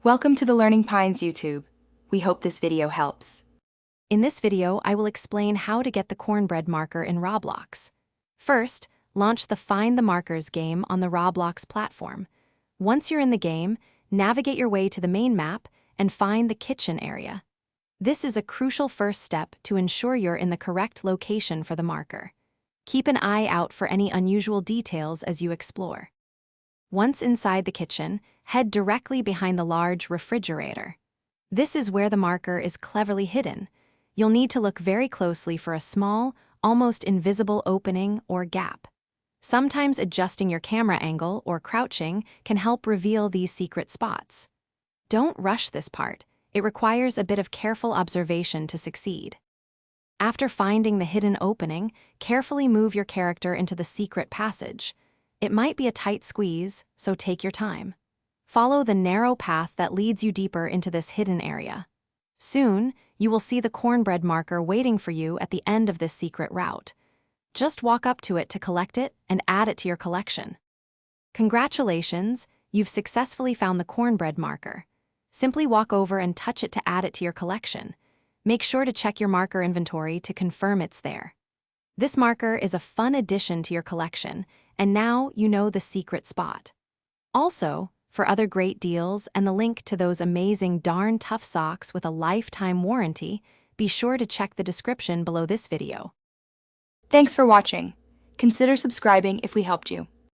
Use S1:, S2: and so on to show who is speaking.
S1: Welcome to the Learning Pines YouTube. We hope this video helps.
S2: In this video, I will explain how to get the Cornbread marker in Roblox. First, launch the Find the Markers game on the Roblox platform. Once you're in the game, navigate your way to the main map and find the kitchen area. This is a crucial first step to ensure you're in the correct location for the marker. Keep an eye out for any unusual details as you explore. Once inside the kitchen, head directly behind the large refrigerator. This is where the marker is cleverly hidden. You'll need to look very closely for a small, almost invisible opening or gap. Sometimes adjusting your camera angle or crouching can help reveal these secret spots. Don't rush this part. It requires a bit of careful observation to succeed. After finding the hidden opening, carefully move your character into the secret passage. It might be a tight squeeze, so take your time. Follow the narrow path that leads you deeper into this hidden area. Soon, you will see the Cornbread marker waiting for you at the end of this secret route. Just walk up to it to collect it and add it to your collection. Congratulations, you've successfully found the Cornbread marker. Simply walk over and touch it to add it to your collection. Make sure to check your marker inventory to confirm it's there. This marker is a fun addition to your collection, and now you know the secret spot. Also, for other great deals and the link to those amazing darn tough socks with a lifetime warranty, be sure to check the description below this video.
S1: Thanks for watching. Consider subscribing if we helped you.